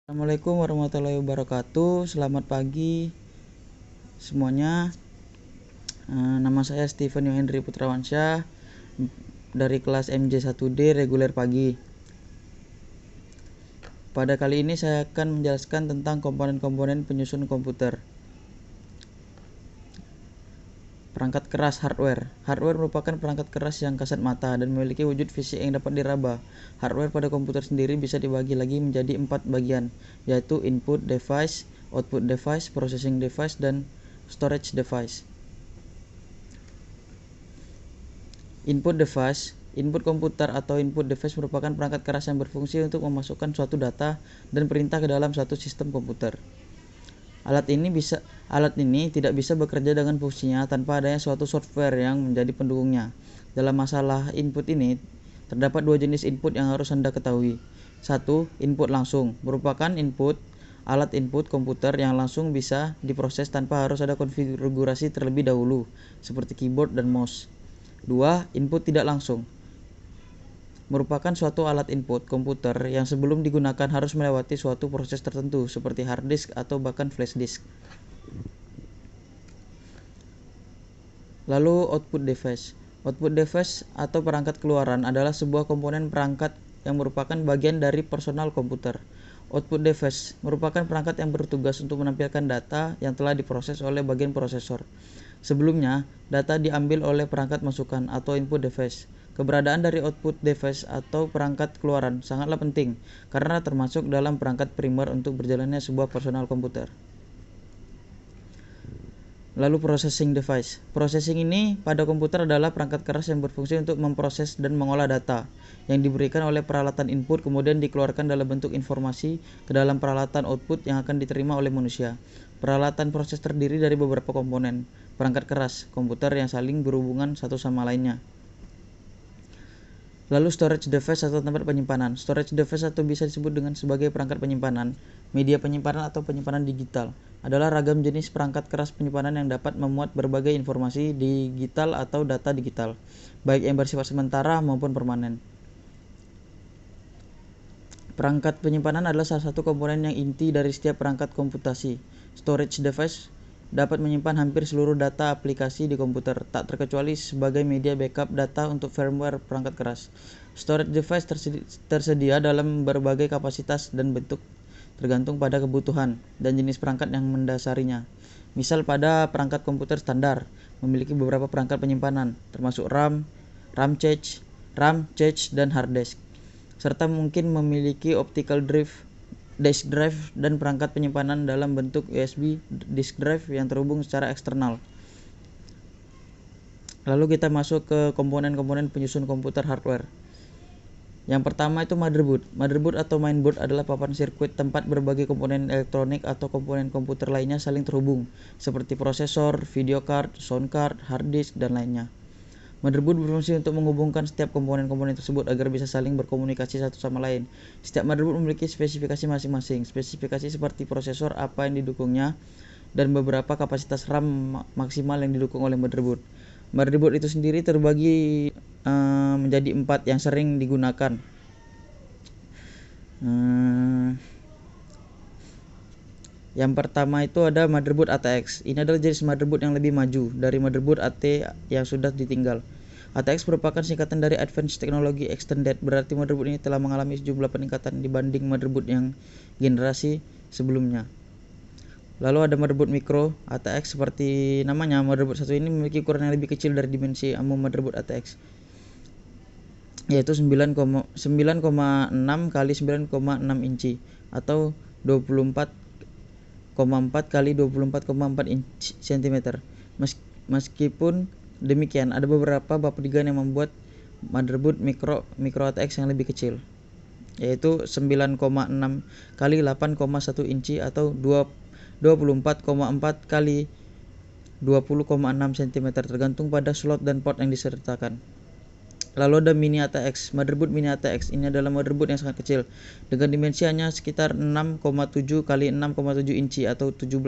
Assalamualaikum warahmatullahi wabarakatuh. Selamat pagi semuanya. Nama saya Steven Yohendri Putrawansyah dari kelas MJ1D reguler pagi. Pada kali ini saya akan menjelaskan tentang komponen-komponen penyusun komputer. Perangkat keras hardware. Hardware merupakan perangkat keras yang kasat mata dan memiliki wujud fisik yang dapat diraba. Hardware pada komputer sendiri bisa dibagi lagi menjadi 4 bagian, yaitu input device, output device, processing device, dan storage device. Input device. Input komputer atau input device merupakan perangkat keras yang berfungsi untuk memasukkan suatu data dan perintah ke dalam suatu sistem komputer. Alat ini tidak bisa bekerja dengan fungsinya tanpa adanya suatu software yang menjadi pendukungnya. Dalam masalah input ini, terdapat dua jenis input yang harus Anda ketahui. 1. Input langsung merupakan alat input komputer yang langsung bisa diproses tanpa harus ada konfigurasi terlebih dahulu, seperti keyboard dan mouse. 2. Input tidak langsung merupakan suatu alat input komputer yang sebelum digunakan harus melewati suatu proses tertentu seperti hard disk atau bahkan flash disk. Lalu output device. Output device atau perangkat keluaran adalah sebuah komponen perangkat yang merupakan bagian dari personal komputer. Output device merupakan perangkat yang bertugas untuk menampilkan data yang telah diproses oleh bagian prosesor. Sebelumnya, data diambil oleh perangkat masukan atau input device. Keberadaan dari output device atau perangkat keluaran sangatlah penting karena termasuk dalam perangkat primer untuk berjalannya sebuah personal komputer. Lalu processing device. Processing ini pada komputer adalah perangkat keras yang berfungsi untuk memproses dan mengolah data yang diberikan oleh peralatan input kemudian dikeluarkan dalam bentuk informasi ke dalam peralatan output yang akan diterima oleh manusia. Peralatan proses terdiri dari beberapa komponen perangkat keras komputer yang saling berhubungan satu sama lainnya. Lalu storage device atau tempat penyimpanan. Storage device atau bisa disebut dengan sebagai perangkat penyimpanan, media penyimpanan atau penyimpanan digital adalah ragam jenis perangkat keras penyimpanan yang dapat memuat berbagai informasi digital atau data digital, baik yang bersifat sementara maupun permanen. Perangkat penyimpanan adalah salah satu komponen yang inti dari setiap perangkat komputasi. Storage device dapat menyimpan hampir seluruh data aplikasi di komputer, tak terkecuali sebagai media backup data untuk firmware perangkat keras. Storage device tersedia dalam berbagai kapasitas dan bentuk tergantung pada kebutuhan dan jenis perangkat yang mendasarinya. Misal pada perangkat komputer standar memiliki beberapa perangkat penyimpanan, termasuk RAM, cache, dan hard disk, serta mungkin memiliki optical drive, disk drive, dan perangkat penyimpanan dalam bentuk USB disk drive yang terhubung secara eksternal. Lalu kita masuk ke komponen-komponen penyusun komputer hardware. Yang pertama itu motherboard. Motherboard atau mainboard adalah papan sirkuit tempat berbagai komponen elektronik atau komponen komputer lainnya saling terhubung, seperti prosesor, video card, sound card, hard disk, dan lainnya. Motherboard berfungsi untuk menghubungkan setiap komponen-komponen tersebut agar bisa saling berkomunikasi satu sama lain. Setiap motherboard memiliki spesifikasi masing-masing. Spesifikasi seperti prosesor apa yang didukungnya dan beberapa kapasitas RAM maksimal yang didukung oleh motherboard. Motherboard itu sendiri terbagi menjadi 4 yang sering digunakan. Yang pertama itu ada motherboard ATX. Ini adalah jenis motherboard yang lebih maju dari motherboard AT yang sudah ditinggal. ATX merupakan singkatan dari Advanced Technology Extended, berarti motherboard ini telah mengalami sejumlah peningkatan dibanding motherboard yang generasi sebelumnya. Lalu ada motherboard micro ATX. Seperti namanya, motherboard satu ini memiliki ukuran yang lebih kecil dari dimensi motherboard ATX, yaitu 9,6 kali 9,6 inci atau 24,4 kali 24,4 cm. Meskipun demikian, ada beberapa pabrikan yang membuat motherboard micro ATX yang lebih kecil, yaitu 9,6 kali 8,1 inci atau 24,4 kali 20,6 cm, tergantung pada slot dan port yang disertakan. Lalu ada mini ATX. Motherboard mini ATX ini adalah motherboard yang sangat kecil dengan dimensi hanya sekitar 6,7 kali 6,7 inci atau 17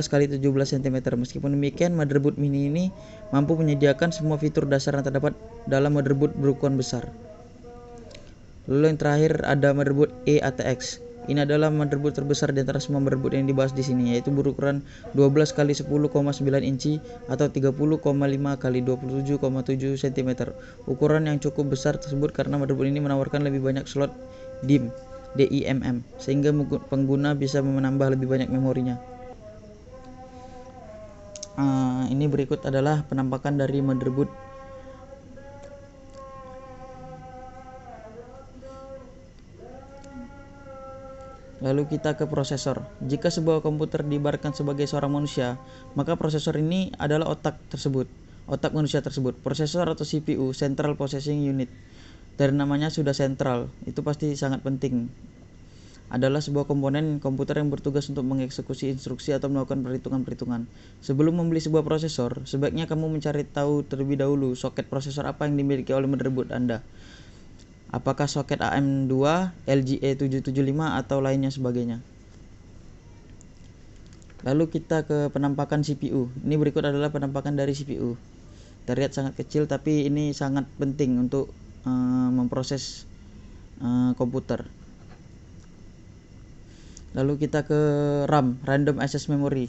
kali 17 cm. Meskipun demikian, motherboard mini ini mampu menyediakan semua fitur dasar yang terdapat dalam motherboard berukuran besar. Lalu yang terakhir ada motherboard eATX. Ini adalah motherboard terbesar di antara semua motherboard yang dibahas di sini, yaitu berukuran 12 kali 10,9 inci atau 30,5 kali 27,7 cm. Ukuran yang cukup besar tersebut karena motherboard ini menawarkan lebih banyak slot DIMM, sehingga pengguna bisa menambah lebih banyak memorinya. Ini berikut adalah penampakan dari motherboard. Lalu kita ke prosesor. Jika sebuah komputer diibaratkan sebagai seorang manusia, maka prosesor ini adalah otak manusia tersebut. Prosesor atau CPU, Central Processing Unit, dari namanya sudah sentral, itu pasti sangat penting. Adalah sebuah komponen komputer yang bertugas untuk mengeksekusi instruksi atau melakukan perhitungan-perhitungan. Sebelum membeli sebuah prosesor, sebaiknya kamu mencari tahu terlebih dahulu soket prosesor apa yang dimiliki oleh motherboard Anda. Apakah soket AM2, LGA 775 atau lainnya sebagainya. Lalu kita ke penampakan CPU. Ini berikut adalah penampakan dari CPU. Terlihat sangat kecil, tapi ini sangat penting untuk memproses komputer. Lalu kita ke RAM, Random Access Memory.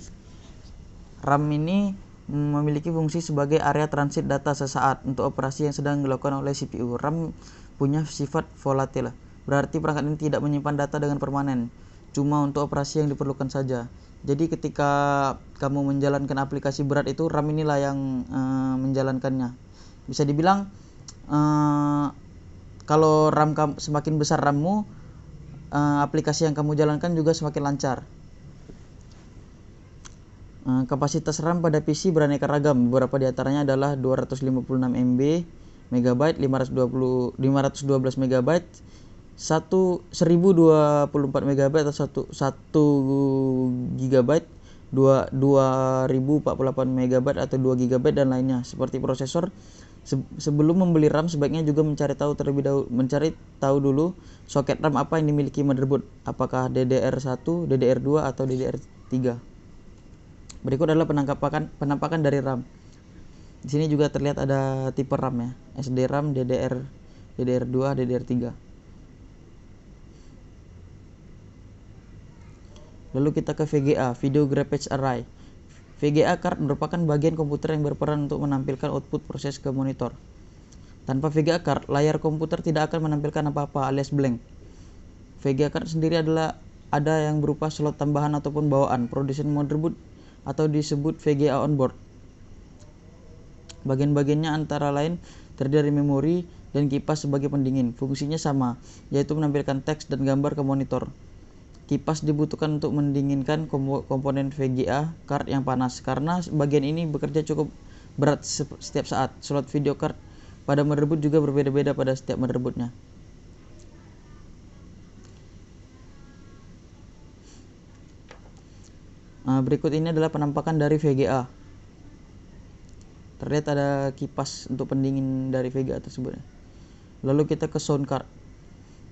RAM ini memiliki fungsi sebagai area transit data sesaat untuk operasi yang sedang dilakukan oleh CPU. RAM punya sifat volatil, berarti perangkat ini tidak menyimpan data dengan permanen, cuma untuk operasi yang diperlukan saja. Jadi ketika kamu menjalankan aplikasi berat itu, RAM inilah yang menjalankannya. Bisa dibilang kalau RAM semakin besar RAM-mu, aplikasi yang kamu jalankan juga semakin lancar. Kapasitas RAM pada PC beraneka ragam. Beberapa di antaranya adalah 256 MB, MB, 512 MB, 1024 MB atau 1 GB, 2048 MB atau 2 GB dan lainnya. Seperti prosesor, sebelum membeli RAM sebaiknya juga mencari tahu dulu soket RAM apa yang dimiliki motherboard, apakah DDR1, DDR2 atau DDR3. Berikut adalah penampakan dari RAM. Di sini juga terlihat ada tipe RAM ya, SDRAM, DDR2, DDR3. Lalu kita ke VGA, Video Graphics Array. VGA card merupakan bagian komputer yang berperan untuk menampilkan output proses ke monitor. Tanpa VGA card, layar komputer tidak akan menampilkan apa-apa alias blank. VGA card sendiri ada yang berupa slot tambahan ataupun bawaan, production motherboard atau disebut VGA onboard. Bagian-bagiannya antara lain terdiri dari memori dan kipas sebagai pendingin. Fungsinya sama, yaitu menampilkan teks dan gambar ke monitor. Kipas dibutuhkan untuk mendinginkan komponen VGA card yang panas, karena bagian ini bekerja cukup berat setiap saat. Slot video card pada motherboard juga berbeda-beda pada setiap motherboardnya. Berikut ini adalah penampakan dari VGA. Terlihat ada kipas untuk pendingin dari VGA tersebut. Lalu kita ke sound card.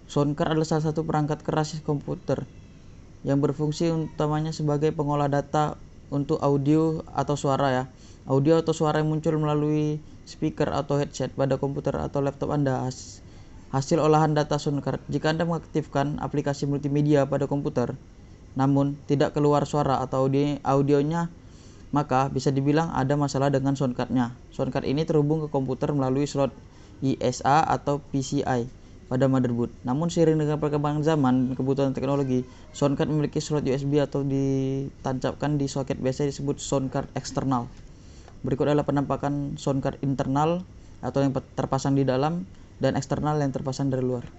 Sound card adalah salah satu perangkat keras komputer yang berfungsi utamanya sebagai pengolah data untuk audio atau suara ya. Audio atau suara yang muncul melalui speaker atau headset pada komputer atau laptop Anda. Hasil olahan data sound card. Jika Anda mengaktifkan aplikasi multimedia pada komputer, namun tidak keluar suara atau audionya, maka bisa dibilang ada masalah dengan sound card-nya. Sound card ini terhubung ke komputer melalui slot ISA atau PCI pada motherboard. Namun seiring dengan perkembangan zaman dan kebutuhan teknologi, sound card memiliki slot USB atau ditancapkan di soket biasa disebut sound card eksternal. Berikut adalah penampakan sound card internal atau yang terpasang di dalam dan eksternal yang terpasang dari luar.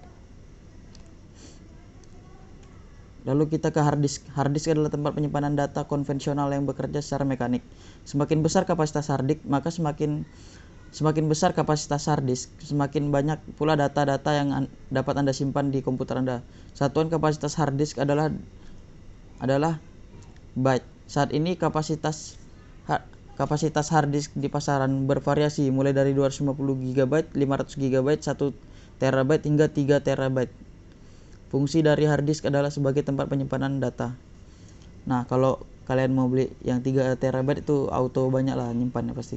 Lalu kita ke hard disk. Hard disk adalah tempat penyimpanan data konvensional yang bekerja secara mekanik. Semakin besar kapasitas hard disk, maka semakin besar kapasitas hard disk, semakin banyak pula data-data yang dapat Anda simpan di komputer Anda. Satuan kapasitas hard disk adalah byte. Saat ini kapasitas hard disk di pasaran bervariasi mulai dari 250 GB, 500 GB, 1 TB hingga 3 TB. Fungsi dari hard disk adalah sebagai tempat penyimpanan data. Nah, kalau kalian mau beli yang 3 TB itu auto banyak lah nyimpannya pasti.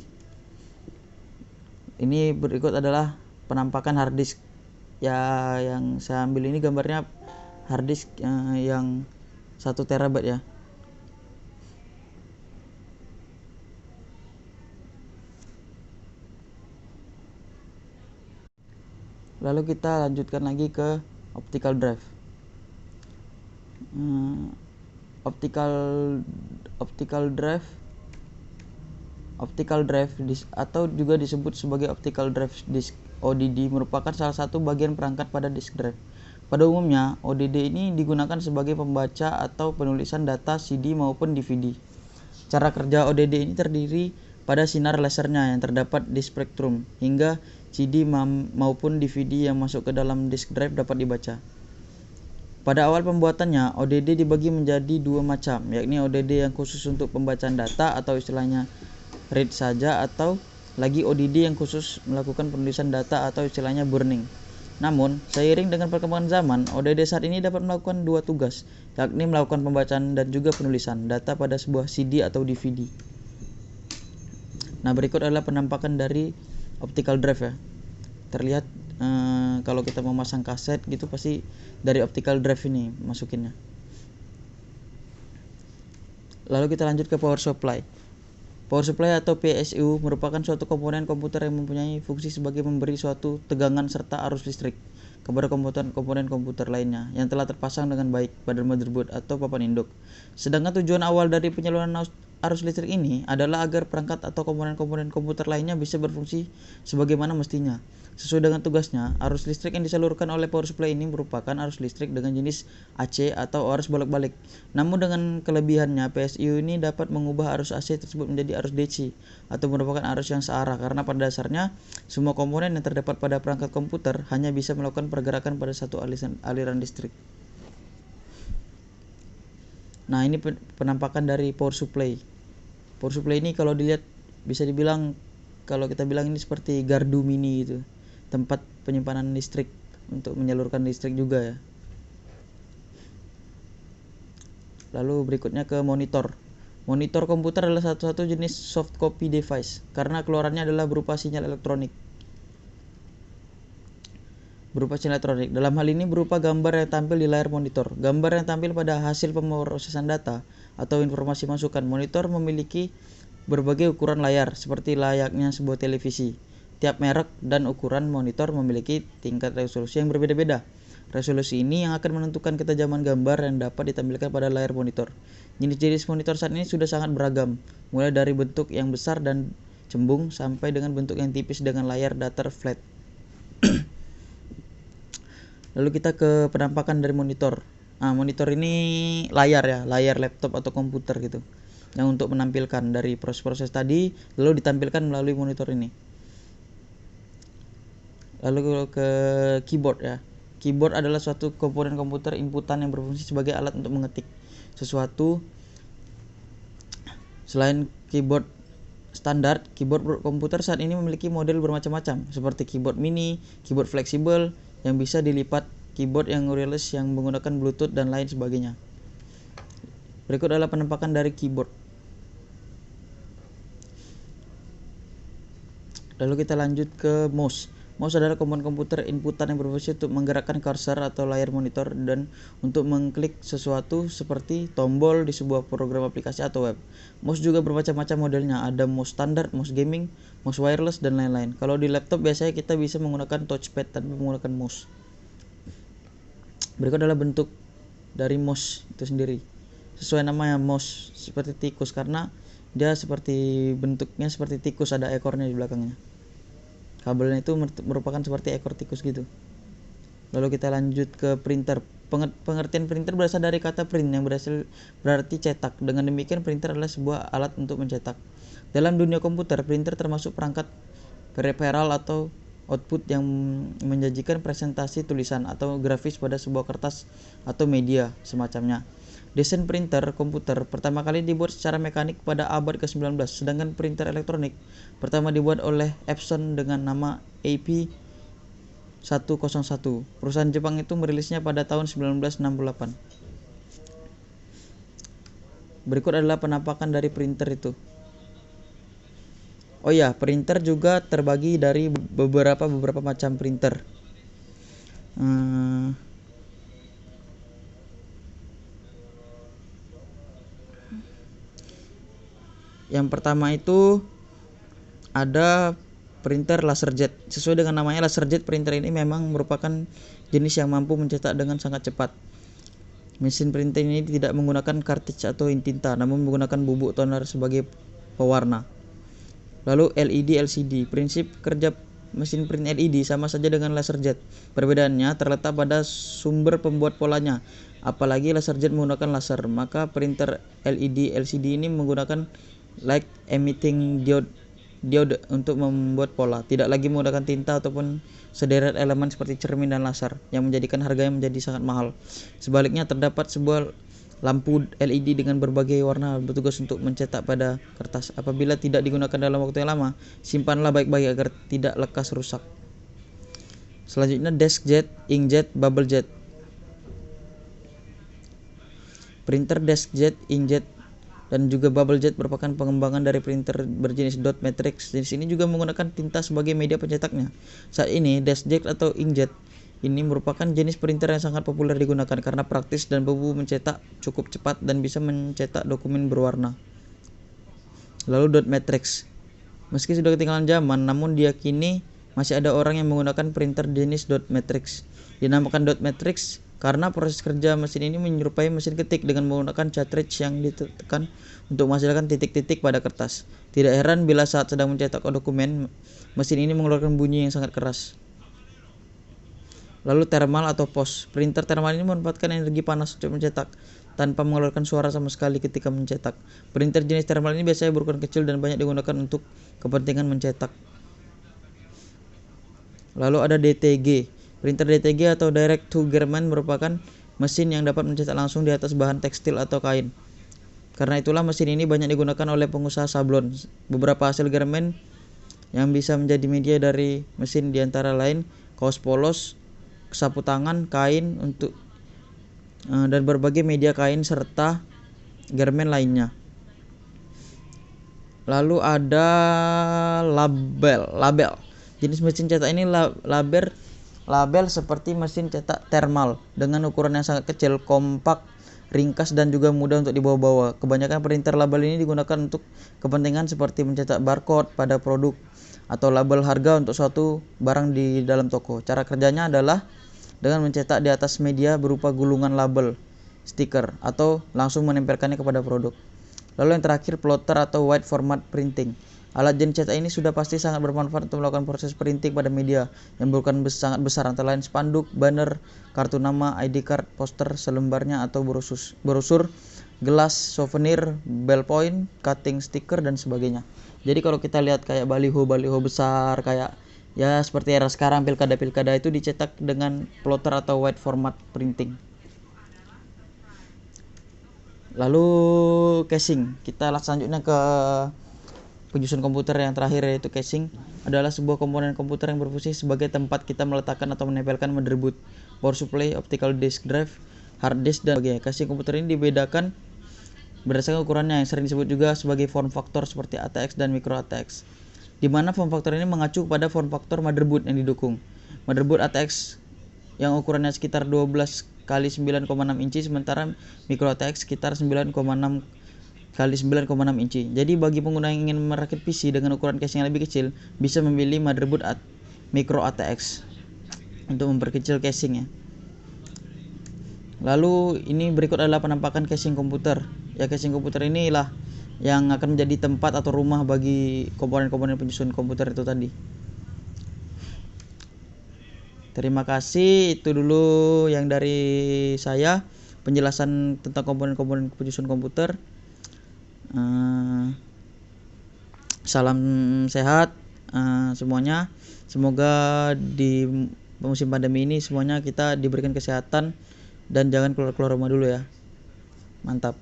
Ini berikut adalah penampakan hard disk. Ya, yang saya ambil ini gambarnya harddisk yang 1 terabyte ya. Lalu kita lanjutkan lagi ke optical drive. Optical drive disk atau juga disebut sebagai optical drive disk ODD merupakan salah satu bagian perangkat pada disk drive. Pada umumnya, ODD ini digunakan sebagai pembaca atau penulisan data CD maupun DVD. Cara kerja ODD ini terdiri pada sinar lasernya yang terdapat di spektrum, hingga CD maupun DVD yang masuk ke dalam disk drive dapat dibaca. Pada awal pembuatannya, ODD dibagi menjadi 2 macam, yakni ODD yang khusus untuk pembacaan data atau istilahnya read saja, atau lagi ODD yang khusus melakukan penulisan data atau istilahnya burning. Namun, seiring dengan perkembangan zaman, ODD saat ini dapat melakukan 2 tugas, yakni melakukan pembacaan dan juga penulisan data pada sebuah CD atau DVD. Nah, berikut adalah penampakan dari optical drive ya. Terlihat kalau kita memasang kaset gitu pasti dari optical drive ini masukinnya. Lalu kita lanjut ke power supply. Power supply atau PSU merupakan suatu komponen komputer yang mempunyai fungsi sebagai memberi suatu tegangan serta arus listrik kepada komponen komputer lainnya yang telah terpasang dengan baik pada motherboard atau papan induk. Sedangkan tujuan awal dari penyaluran arus listrik ini adalah agar perangkat atau komponen-komponen komputer lainnya bisa berfungsi sebagaimana mestinya. Sesuai dengan tugasnya, arus listrik yang disalurkan oleh power supply ini merupakan arus listrik dengan jenis AC atau arus bolak-balik. Namun dengan kelebihannya, PSU ini dapat mengubah arus AC tersebut menjadi arus DC atau merupakan arus yang searah, karena pada dasarnya semua komponen yang terdapat pada perangkat komputer hanya bisa melakukan pergerakan pada satu aliran listrik. Nah, ini penampakan dari power supply. Power supply ini kalau dilihat bisa dibilang, kalau kita bilang ini seperti gardu mini itu, tempat penyimpanan listrik untuk menyalurkan listrik juga ya. Lalu berikutnya ke monitor. Monitor komputer adalah satu-satu jenis soft copy device karena keluarannya adalah berupa sinyal elektronik. Dalam hal ini berupa gambar yang tampil di layar monitor. Gambar yang tampil pada hasil pemrosesan data atau informasi masukan. Monitor memiliki berbagai ukuran layar seperti layaknya sebuah televisi. Tiap merek dan ukuran monitor memiliki tingkat resolusi yang berbeda-beda. Resolusi ini yang akan menentukan ketajaman gambar yang dapat ditampilkan pada layar monitor. Jenis-jenis monitor saat ini sudah sangat beragam, mulai dari bentuk yang besar dan cembung sampai dengan bentuk yang tipis dengan layar datar flat. Lalu kita ke penampakan dari monitor. Nah, monitor ini layar ya, layar laptop atau komputer gitu, yang untuk menampilkan dari proses-proses tadi lalu ditampilkan melalui monitor ini. Lalu ke keyboard ya. Keyboard adalah suatu komponen komputer inputan yang berfungsi sebagai alat untuk mengetik sesuatu. Selain keyboard standar, keyboard komputer saat ini memiliki model bermacam-macam seperti keyboard mini, keyboard fleksibel yang bisa dilipat, keyboard yang wireless yang menggunakan Bluetooth dan lain sebagainya. Berikut adalah penampakan dari keyboard. Lalu kita lanjut ke mouse. Mouse adalah komponen komputer inputan yang berfungsi untuk menggerakkan cursor atau layar monitor dan untuk mengklik sesuatu seperti tombol di sebuah program aplikasi atau web. Mouse juga bermacam-macam modelnya, ada mouse standar, mouse gaming, mouse wireless, dan lain-lain. Kalau di laptop biasanya kita bisa menggunakan touchpad tanpa menggunakan mouse. Berikut adalah bentuk dari mouse itu sendiri. Sesuai namanya, mouse seperti tikus karena dia seperti bentuknya seperti tikus, ada ekornya di belakangnya. Kabelnya itu merupakan seperti ekor tikus gitu. Lalu kita lanjut ke printer. Pengertian printer berasal dari kata print yang berarti cetak. Dengan demikian printer adalah sebuah alat untuk mencetak. Dalam dunia komputer, printer termasuk perangkat peripheral atau output yang menjanjikan presentasi tulisan atau grafis pada sebuah kertas atau media semacamnya. Desain printer komputer pertama kali dibuat secara mekanik pada abad ke-19, sedangkan printer elektronik pertama dibuat oleh Epson dengan nama AP101. Perusahaan Jepang itu merilisnya pada tahun 1968. Berikut adalah penampakan dari printer itu. Oh ya, printer juga terbagi dari beberapa macam printer. Yang pertama itu ada printer laserjet. Sesuai dengan namanya, laserjet printer ini memang merupakan jenis yang mampu mencetak dengan sangat cepat. Mesin printer ini tidak menggunakan cartridge atau tinta, namun menggunakan bubuk toner sebagai pewarna. Lalu LED LCD. Prinsip kerja mesin print LED sama saja dengan laserjet. Perbedaannya terletak pada sumber pembuat polanya. Apalagi laserjet menggunakan laser, maka printer LED LCD ini menggunakan light emitting diode untuk membuat pola, tidak lagi menggunakan tinta ataupun sederet elemen seperti cermin dan laser yang menjadikan harganya menjadi sangat mahal. Sebaliknya, terdapat sebuah lampu LED dengan berbagai warna bertugas untuk mencetak pada kertas. Apabila tidak digunakan dalam waktu yang lama, simpanlah baik-baik agar tidak lekas rusak. Selanjutnya, deskjet, inkjet, bubblejet. Printer deskjet, inkjet, dan juga bubblejet merupakan pengembangan dari printer berjenis dot matrix. Jenis ini juga menggunakan tinta sebagai media pencetaknya. Saat ini, deskjet atau inkjet ini merupakan jenis printer yang sangat populer digunakan karena praktis dan mampu mencetak cukup cepat dan bisa mencetak dokumen berwarna. Lalu dot matrix. Meski sudah ketinggalan zaman, namun diyakini masih ada orang yang menggunakan printer jenis dot matrix. Dinamakan dot matrix karena proses kerja mesin ini menyerupai mesin ketik dengan menggunakan cartridge yang ditekan untuk menghasilkan titik-titik pada kertas. Tidak heran bila saat sedang mencetak dokumen, mesin ini mengeluarkan bunyi yang sangat keras. Lalu thermal atau pos. Printer thermal ini memanfaatkan energi panas untuk mencetak tanpa mengeluarkan suara sama sekali ketika mencetak. Printer jenis thermal ini biasanya berukuran kecil dan banyak digunakan untuk kepentingan mencetak. Lalu ada DTG. Printer DTG atau Direct to Garment merupakan mesin yang dapat mencetak langsung di atas bahan tekstil atau kain. Karena itulah mesin ini banyak digunakan oleh pengusaha sablon. Beberapa hasil garment yang bisa menjadi media dari mesin diantara lain kaos polos, sapu tangan, kain dan berbagai media kain serta garment lainnya. Lalu ada label. Jenis mesin cetak ini label seperti mesin cetak thermal dengan ukuran yang sangat kecil, kompak, ringkas dan juga mudah untuk dibawa-bawa. Kebanyakan printer label ini digunakan untuk kepentingan seperti mencetak barcode pada produk atau label harga untuk suatu barang di dalam toko. Cara kerjanya adalah dengan mencetak di atas media berupa gulungan label, stiker, atau langsung menempelkannya kepada produk. Lalu yang terakhir, plotter atau wide format printing. Alat jenis cetak ini sudah pasti sangat bermanfaat untuk melakukan proses printing pada media yang berukuran sangat besar, antara lain spanduk, banner, kartu nama, ID card, poster selembarnya atau brosur, gelas, souvenir, ballpoint, cutting stiker dan sebagainya. Jadi kalau kita lihat kayak baliho besar, kayak ya seperti era sekarang pilkada itu dicetak dengan plotter atau wide format printing. Lalu casing. Kita selanjutnya ke penyusun komputer yang terakhir, yaitu casing adalah sebuah komponen komputer yang berfungsi sebagai tempat kita meletakkan atau menempelkan motherboard, power supply, optical disk drive, hard disk dan sebagainya. Casing komputer ini dibedakan berdasarkan ukurannya yang sering disebut juga sebagai form factor seperti ATX dan micro ATX, di mana form factor ini mengacu pada form factor motherboard yang didukung. Motherboard ATX yang ukurannya sekitar 12 kali 9,6 inci, sementara micro ATX sekitar 9,6 kali 9,6 inci. Jadi bagi pengguna yang ingin merakit PC dengan ukuran casing yang lebih kecil, bisa memilih motherboard micro ATX untuk memperkecil casingnya. Lalu ini berikut adalah penampakan casing komputer. Ya, casing komputer inilah yang akan menjadi tempat atau rumah bagi komponen-komponen penyusun komputer itu tadi. Terima kasih, itu dulu yang dari saya, penjelasan tentang komponen-komponen penyusun komputer. Salam sehat semuanya. Semoga di musim pandemi ini semuanya kita diberikan kesehatan dan jangan keluar-keluar rumah dulu ya. Mantap.